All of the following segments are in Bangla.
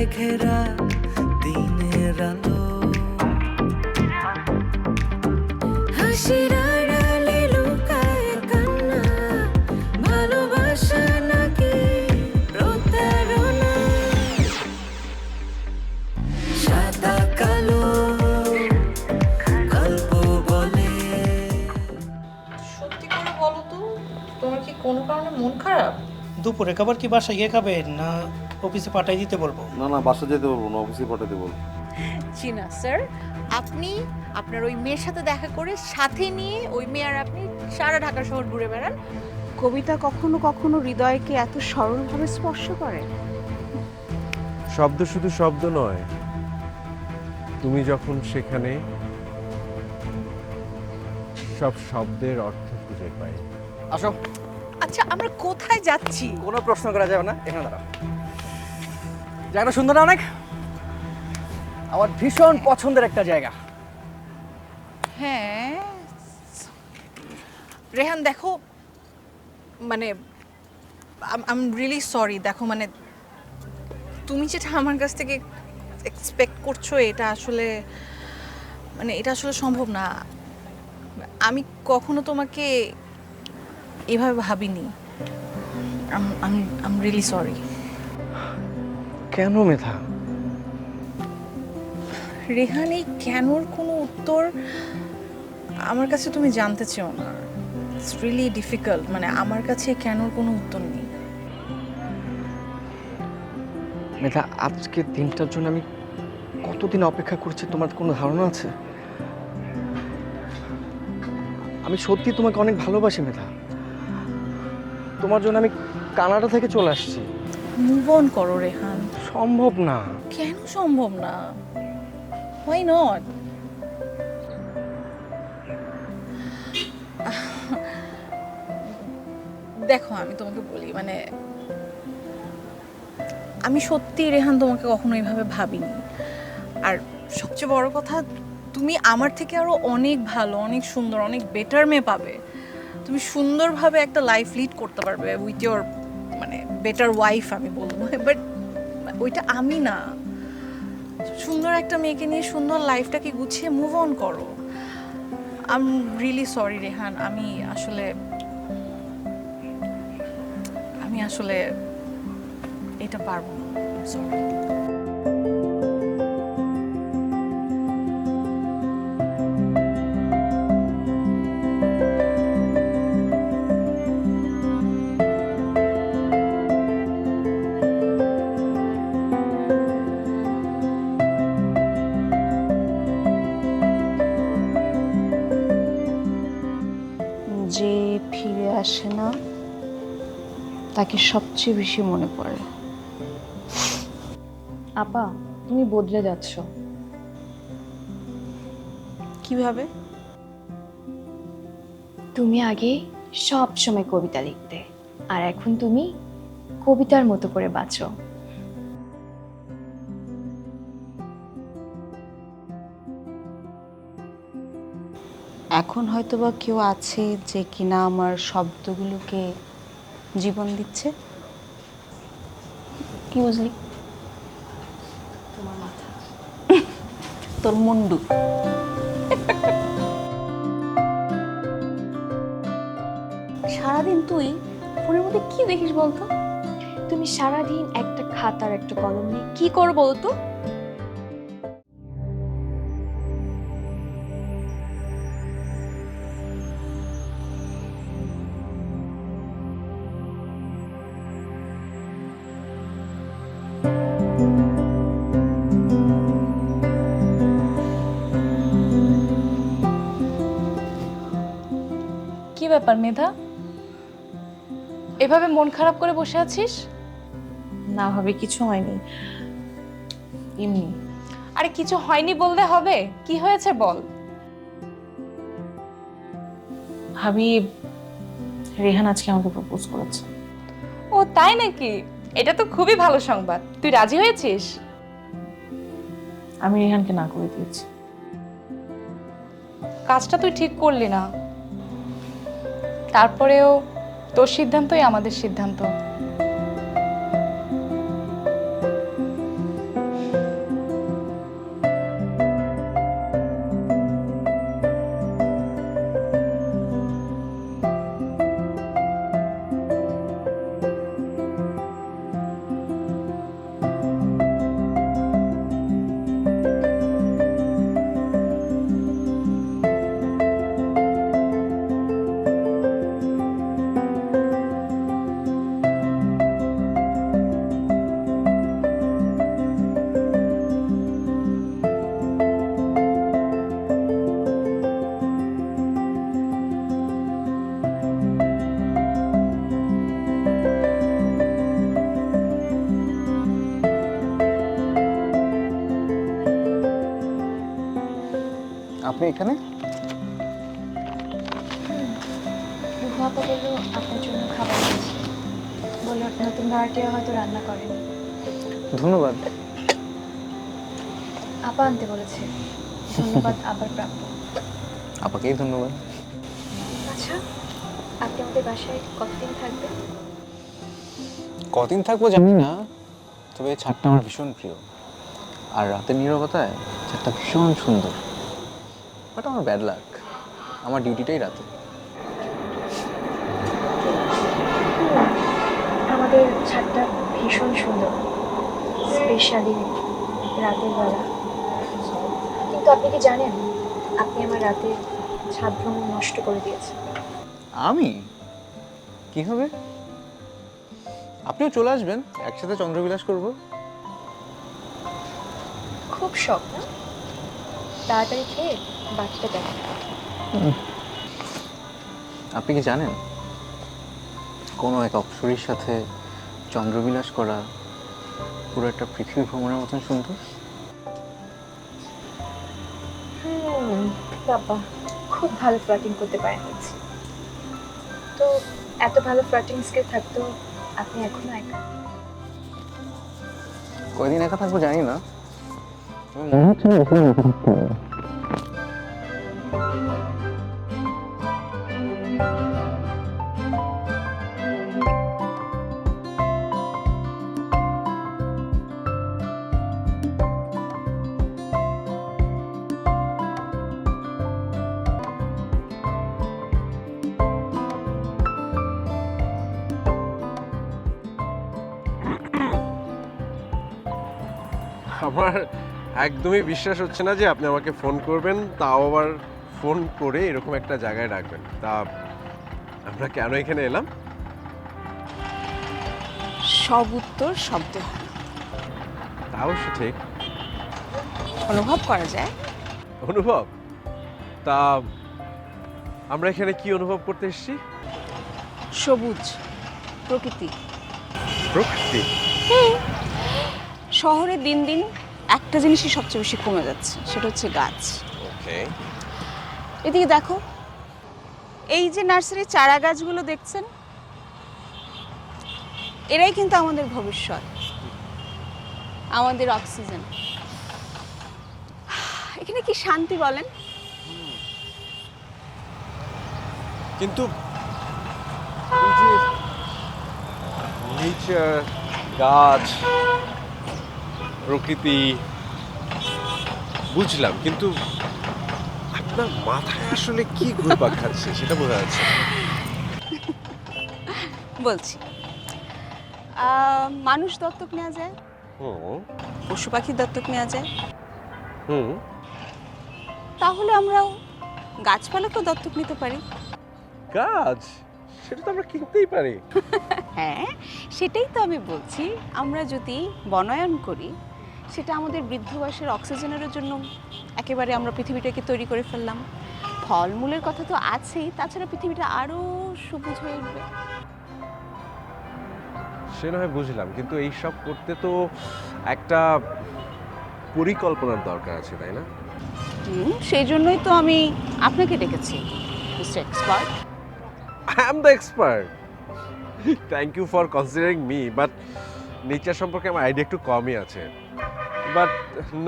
মেঘায় ঘেরা দিনের আলো, হাসির আড়ালে লুকায় কান্না, ভালোবাসা নাকি প্রতারণা, সাদা কালো গল্প বলে। সত্যি করে বলো তো, তোমার কি কোনো কারণে মন খারাপ? দুপুরে খাবার কি বাসায় গিয়ে খাবেন না অফিসে পাঠিয়ে দিতে বলবো? না না, বাসা যেতে বলবো না, অফিসে পাঠাতে বলবো। জি না স্যার, আপনি আপনার ওই মেয়ের সাথে দেখা করে সাথে নিয়ে ওই মেয়ে আর আপনি সারা ঢাকা শহর ঘুরে বেড়ান। কবিতা কখনো কখনো হৃদয়কে এত সরলভাবে স্পর্শ করে। শব্দ শুধু শব্দ নয়, তুমি যখন সেখানে সব শব্দের অর্থ খুঁজে পাই। আসো। আচ্ছা, আমরা কোথায় যাচ্ছি? কোনো প্রশ্ন করা যাবে না, এখানে দাঁড়াও। জায়গাটা সুন্দর না অনেক? আমার ভীষণ পছন্দের একটা জায়গা। হ্যাঁ রেহান, দেখো মানে আই এম রিয়েলি সরি। দেখো মানে তুমি যেটা আমার কাছ থেকে এক্সপেক্ট করছো এটা আসলে সম্ভব না। আমি কখনো তোমাকে এভাবে ভাবিনি। I am really sorry. কেন মেধা? রেহান, এই কেনর কোনো উত্তর আমার কাছে তুমি জানতে চেও না। It's really difficult. মানে আমার কাছে কেনর কোনো উত্তর নেই। মেধা, আজকে দিনটার জন্য আমি কতদিন অপেক্ষা করছি তোমার কোনো ধারণা আছে? আমি সত্যি তোমাকে অনেক ভালোবাসি মেধা। তোমার জন্য আমি কানাডা থেকে চলে আসছি। মুভ অন করো রেহান। সম্ভব না। কেন সম্ভব না? Why not? দেখো আমি তোমাকে বলি, মানে আমি সত্যি রেহান তোমাকে কখনো এইভাবে ভাবিনি। আর সবচেয়ে বড় কথা, তুমি আমার থেকে আরো অনেক ভালো, অনেক সুন্দর, অনেক বেটার মেয়ে পাবে। তুমি সুন্দরভাবে একটা লাইফ লিড করতে পারবে উইথ ইয়োর মানে বেটার ওয়াইফ আমি বলবো। বাট ওইটা আমি না। সুন্দর একটা মেয়েকে নিয়ে সুন্দর লাইফটাকে গুছিয়ে মুভ অন করো। I am really sorry Rehan. আমি আসলে এটা পারবো না। সরি। যে ফিরে আসে না তাকে সবচেয়ে বেশি মনে পড়ে। আপা, তুমি বদলে যাচ্ছ। কিভাবে? তুমি আগে সব সময় কবিতা লিখতে, আর এখন তুমি কবিতার মতো করে বাঁচো। এখন হয়তোবা কেউ আছে যে কিনা আমার শব্দগুলোকে জীবন দিচ্ছে। কি বুঝলি? তোমার মাথা। তোর মুন্ডু। সারাদিন তুই ফোনের মধ্যে কি দেখিস বলতো? তুমি সারাদিন একটা খাতার একটা কলম নিয়ে কি করো বলতো? কি ব্যাপার মেধা, এভাবে মন খারাপ করে বসে আছিস? না ভাবে কিছু হয়নি, এমনি। আরে কিছু হয়নি বললে হবে? কি হয়েছে বল। ভাবি, রেহান আজকে আমাকে প্রপোজ করেছে। ও তাই নাকি? এটা তো খুবই ভালো সংবাদ। তুই রাজি হয়েছিস? আমি রেহানকে না করে দিয়েছি। কাজটা তুই ঠিক করলি না। তারপরেও তোর সিদ্ধান্তই আমাদের সিদ্ধান্ত। আপনি এখানে? রুহু আপা বললো আপনার জন্য খাবার এনেছি। বললো নতুন ভাড়াটিয়া হয়তো রান্না করেনি। ধন্যবাদ। আপা আনতে বলেছে। ধন্যবাদ আবার প্রাপ্য। আপাকেই ধন্যবাদ। আচ্ছা, আপনি আমাদের বাসায় কতদিন থাকবেন? কদিন থাকবো জানি না, তবে এই ছাদটা আমার ভীষণ প্রিয়। আর রাতের নীরবতায় ছাদটা ভীষণ সুন্দর। বাট আমার ব্যাড লাক, আমার ডিউটিটাই রাতে। আমাদের ছাদটা ভীষণ সুন্দর, স্পেশালি রাতের বেলা। কিন্তু আপনি কি জানেন, আপনি আমার রাতের ছাদ ভ্রমণ নষ্ট করে দিয়েছেন। আমি কি হবে? আপনিও চলে আসবেন, একসাথে চন্দ্রবিলাস করব। খুব শখ না? তাড়াতাড়ি খেয়ে বাকিটা দেখেন। আপনি কি জানেন, কোনো এক অপ্সরীর সাথে চন্দ্রবিলাস করা পুরো একটা পৃথিবী ভ্রমণের মতন সুন্দর। বাবা খুব ভালো ফ্লার্টিং করতে পারেন দেখছি। তো এত ভালো ফ্লার্টিং স্কিল থাকতো আপনি এখনো একা। কয়দিন একা থাকবো জানি না, তবে মনে হচ্ছে না বেশি দিন একা থাকতে হবে। আমার একদমই বিশ্বাস হচ্ছে না যে আপনি আমাকে ফোন করবেন, তাও আবার ফোন করে এরকম একটা জায়গায় রাখবেন। তা আমরা কেন এখানে এলাম? সব উত্তর শব্দে হয়, তা অবশ্য ঠিক। অনুভব করা যায়। অনুভব? তা আমরা এখানে কি অনুভব করতে এসেছি? সবুজ, প্রকৃতি। প্রকৃতি? শহরে দিন দিন একটা জিনিসই সবচেয়ে বেশি কমে যাচ্ছে, সেটা হচ্ছে গাছ। ওকে। এদিকে দেখো, এই যে নার্সারির চারা গাছগুলো দেখছেন, এরাই কিন্তু আমাদের ভবিষ্যৎ, আমাদের অক্সিজেন। এখানে কি শান্তি বলেন? কিন্তু এই যে নেচার, গাছ, প্রকৃতি বুঝলাম, কিন্তু আপনার মাথায় আসলে কি ঘুরপাক খাচ্ছে সেটা বোঝা যাচ্ছে না। বলছি, মানুষ দত্তক নেওয়া যায়, হুম পশু পাখির দত্তক নেওয়া যায়, হুম। তাহলে আমরাও গাছপালাকেও দত্তক নিতে পারি। গাছ? সেটা তো আমরা কিনতেই পারি। হ্যাঁ, সেটাই তো আমি বলছি। আমরা যদি বনায়ন করি, সেটা আমাদের বৃদ্ধ বয়সের অক্সিজেনের জন্য একেবারে আমরা পৃথিবীটাকে তৈরি করে ফেললাম। ফলমূলের কথা তো আছেই, তাছাড়া পৃথিবীটা আরো সবুজ হয়ে উঠবে। সে না হয় বুঝলাম, কিন্তু এই সব করতে তো একটা পরিকল্পনার দরকার আছে, তাই না? সেই জন্যই তো আমি আপনাকে ডেকেছি, mister expert. I am the expert. Thank you for considering me, but nature সম্পর্কে আমার আইডিয়া একটু কমই আছে। বাট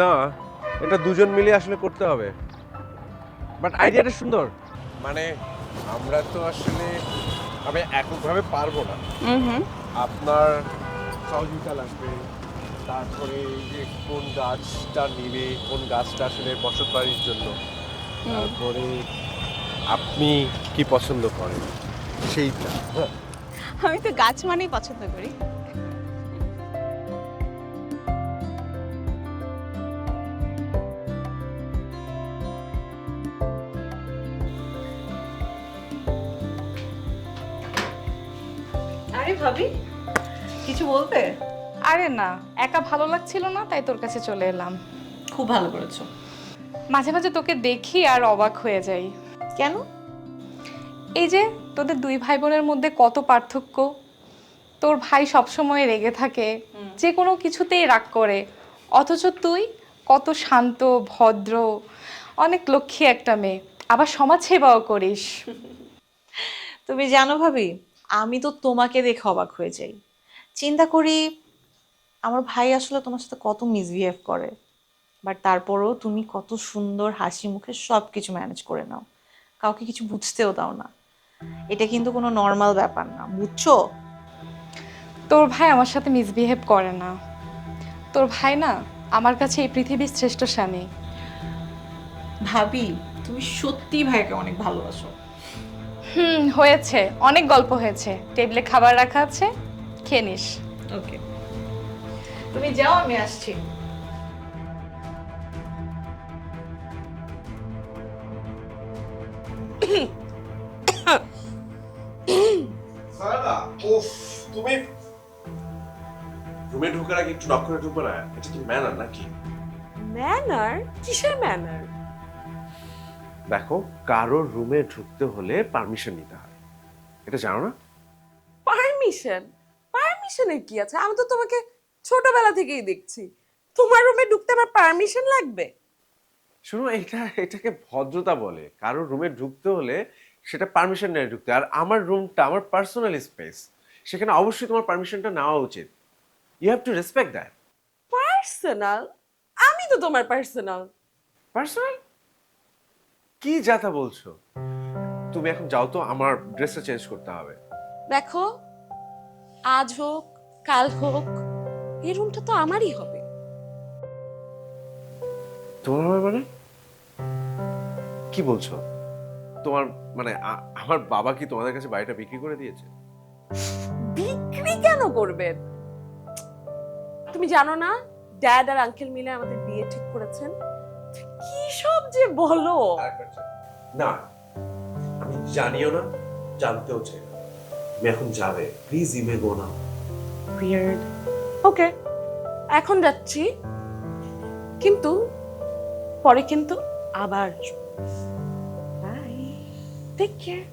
না, এটা দুজন মিলে আসলে করতে হবে। বাট আইডিয়াটা সুন্দর। মানে আমরা তো আসলে আমি এককভাবে পারবো না। আপনার সহযোগিতা লাগবে, তারপরে এই যে কোন গাছটা নিবে, কোন গাছটা আসলে বসত বাড়ির জন্য, তারপরে আপনি কি পছন্দ করেন সেইটা। আমি তো গাছ মানেই পছন্দ করি। আরে ভাবি, কিছু বলতে? আরে না, একা ভালো লাগছিল না, তাই তোর কাছে চলে এলাম। খুব ভালো করেছো। মাঝে মাঝে তোকে দেখি আর অবাক হয়ে যাই। কেন? এই যে তোদের দুই ভাই বোনের মধ্যে কত পার্থক্য। তোর ভাই সবসময় রেগে থাকে, যে কোনো কিছুতেই রাগ করে, অথচ তুই কত শান্ত, ভদ্র, অনেক লক্ষ্মী একটা মেয়ে, আবার সমাজ সেবাও করিস। তুমি জানো ভাবি, আমি তো তোমাকে দেখে অবাক হয়ে যাই। চিন্তা করি আমার ভাই আসলে তোমার সাথে কত মিসবিহেভ করে, বাট তারপরও তুমি কত সুন্দর হাসি মুখে সব কিছু ম্যানেজ করে নাও, কাউকে কিছু বুঝতেও দাও না। এটা কিন্তু কোনো নর্মাল ব্যাপার না, বুঝছো? তোর ভাই আমার সাথে মিসবিহেভ করে না। তোর ভাই না আমার কাছে এই পৃথিবীর শ্রেষ্ঠ স্বামী। ভাবি তুমি সত্যিই ভাইকে অনেক ভালোবাসো। হয়েছে, অনেক গল্প হয়েছে। টেবিলে খাবার রাখা আছে, খেয়ে নিস। ওকে, তুমি যাও, আমি আসছি। তুমি রুমে ঢোকার আগে একটু নক করে ঢুকবো না? এটা কি ম্যানার নাকি? ম্যানার? কিসের ম্যানার? দেখো, কারোর রুমে ঢুকতে হলে পারমিশন নিতে হয়, এটা জানো না? পারমিশন? পারমিশনের কি আছে? আমি তো তোমাকে ছোটবেলা থেকেই দেখছি, তোমার রুমে ঢুকতে আমার পারমিশন লাগবে? শুনো, এটাকে ভদ্রতা বলে। কারোর রুমে ঢুকতে হলে সেটা পারমিশন নিয়ে ঢুকতে, আর আমার রুমটা আমার পার্সোনাল স্পেস, সেখানে অবশ্যই তোমার পারমিশনটা নেওয়া উচিত। You have to respect that. Personal? আমি তো তোমার পার্সোনাল। পার্সোনাল কি যাতা বলছো? তুমি এখন যাও তো, আমার ড্রেসটা চেঞ্জ করতে হবে। দেখো, আজ হোক কাল হোক এই রুমটা তো আমারই হবে। তোমার হবে মানে? কি বলছো? তোমার মানে আমার বাবা কি তোমাদের কাছে বাড়িটা বিক্রি করে দিয়েছে? বিক্রি কেন করবেন? তুমি জানো না ড্যাড আর আঙ্কেল মিলে আমাদের বিয়ে ঠিক করেছেন? কি সব যে বলো! না, আমি জানিও না, জানতেও চাই না। তুমি এখন যাবে, প্লিজ ইমেল গো না। উইয়ার্ড। ওকে, এখন যাচ্ছি, কিন্তু পরে কিন্তু আবার bye, take care.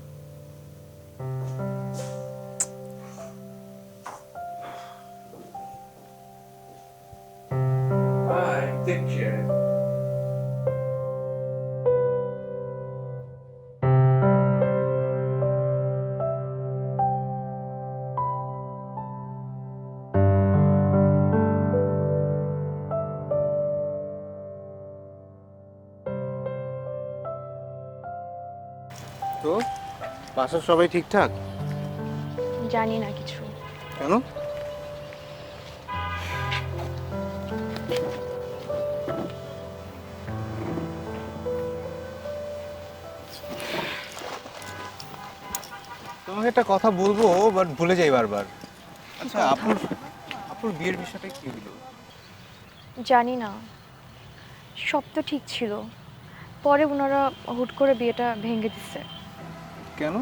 Bye, take care. তো বাসার সবাই ঠিকঠাক? জানি না কিছু। কেন? তোমাকে একটা কথা বলবো, বাট ভুলে যাই বারবার। আচ্ছা, আপুর বিয়ের বিষয়টা কি হলো? জানি না, সব তো ঠিক ছিল, পরে ওনারা হুট করে বিয়েটা ভেঙে দিচ্ছে। কেন?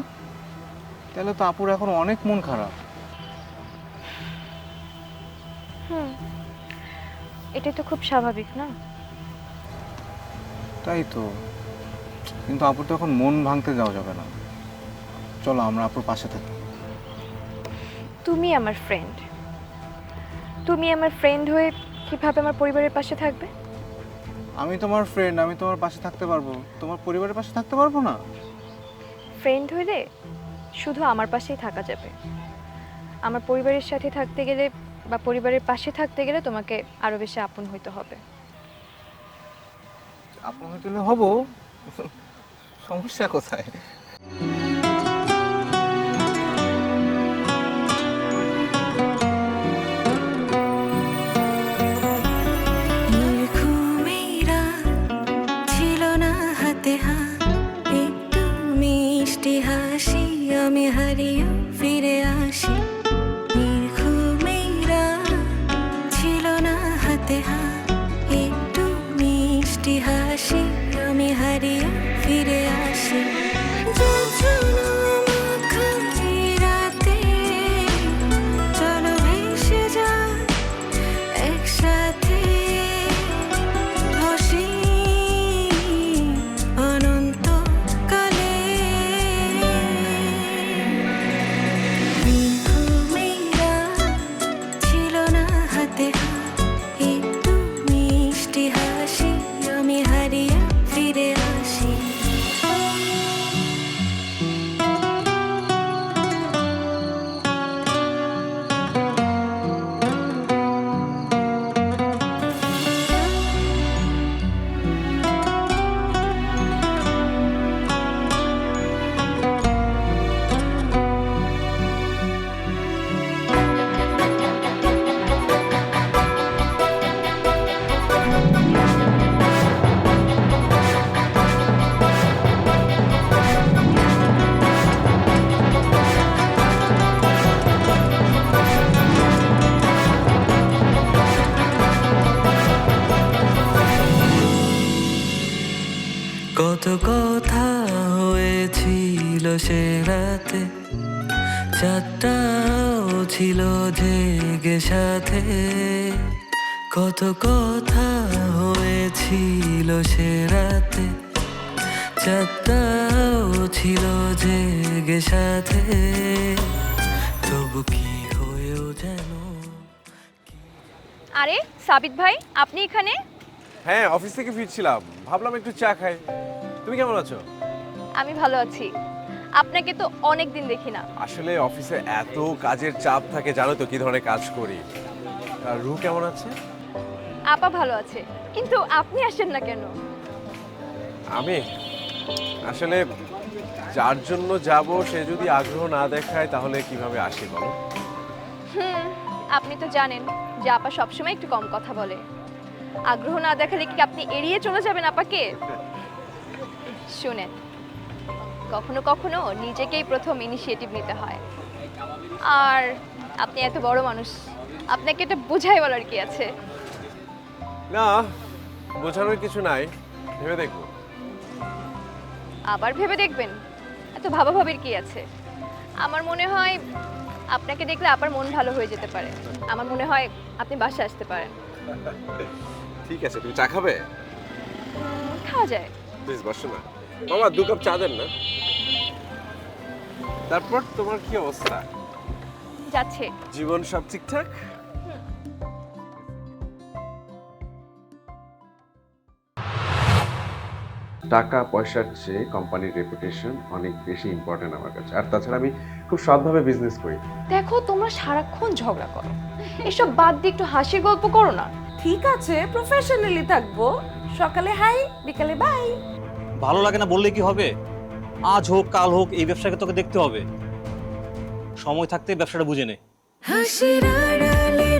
তাহলে তো আপুর এখন অনেক মন খারাপ। এটাই তো খুব স্বাভাবিক না? তাই তো, কিন্তু আপুর তো এখন মন ভাঙতে যাওয়া যাবে না। চলো আমরা আপুর পাশে থাকি। তুমি আমার ফ্রেন্ড, তুমি আমার ফ্রেন্ড হয়ে কিভাবে আমার পরিবারের পাশে থাকবে? আমি তোমার ফ্রেন্ড, আমি তোমার পাশে থাকতে পারবো, তোমার পরিবারের পাশে থাকতে পারবো না? ফ্রেন্ড হইলে শুধু আমার পাশেই থাকা যাবে। আমার পরিবারের সাথে থাকতে গেলে বা পরিবারের পাশে থাকতে গেলে তোমাকে আরো বেশি আপন হইতে হবে। আপন হইতে হলে হবো, সমস্যা কোথায়? ঘুমেরা ছিল না হাতে হাত, একটু মিষ্টি হাসি, আমি হারিয়ে ফিরে আসি। ঘুমেরা ছিল না হাতে হাত, একটু মিষ্টি হাসি, আমি হারিয়ে ফিরে আসি। কথা হয়েছিল সে রাতে, চাঁদটাও ছিল জেগে সাথে। কত কথা হয়েছিল সে রাতে, চাঁদটাও ছিল জেগে সাথে। তবু কি হয়েও যেন। আরে সাবিত ভাই, আপনি এখানে? হ্যাঁ, অফিস থেকে ফিরছিলাম, ভাবলাম একটু চা খাই। তুমি কেমন আছো? আমি ভালো আছি। আপনাকে তো অনেক দিন দেখি না। আসলে অফিসে এত কাজের চাপ থাকে, জানো তো কি ধরনের কাজ করি। আর রু কেমন আছে? আপা ভালো আছে, কিন্তু আপনি আসেন না কেন? আমি আসলে যার জন্য যাব সে যদি আগ্রহ না দেখায় তাহলে কিভাবে আসি বলো? আপনি তো জানেন যে আপা সবসময় একটু কম কথা বলে। আগ্রহ না দেখালে কি আপনি এড়িয়ে চলে যাবেন আপাকে? শুনেন, কখনো কখনো নিজেকেই প্রথম ইনিশিয়েটিভ নিতে হয়। আর আপনি এত বড় মানুষ, আপনাকে এটা বুঝাই বলার কি আছে? না, বোঝানোর কিছু নাই, ভেবে দেখবো। আবার ভেবে দেখবেন? এত ভাবাভাবির কি আছে? আমার মনে হয় আপনাকে দেখলে আপার মন ভালো হয়ে যেতে পারে। আমার মনে হয় আপনি বাসায় আসতে পারেন। ঠিক আছে, তুমি চা খাবে? খাওয়া যায়। প্লিজ বসো না। বাবা 2 কাপ চা দেন না। তারপর তোমার কি অবস্থা? যাচ্ছে। জীবন সব ঠিকঠাক? টাকা পয়সার চেয়ে কোম্পানির রেপুটেশন অনেক বেশি ইম্পর্টেন্ট আমার কাছে। আর তাছাড়া আমি খুব সৎভাবে বিজনেস করি। দেখো, তোমরা সারাক্ষণ ঝগড়া করো, এসব বাদ দিয়ে একটু হাসির গল্প করো না। ঠিক আছে, প্রফেশনালি থাকবো। সকালে হাই, বিকালে বাই। ভালো লাগে না বললে কি হবে? আজ হোক কাল হোক এই ব্যবসাকে তোকে দেখতে হবে। সময় থাকতে ব্যবসাটা বুঝে নে। হাসির আড়ালে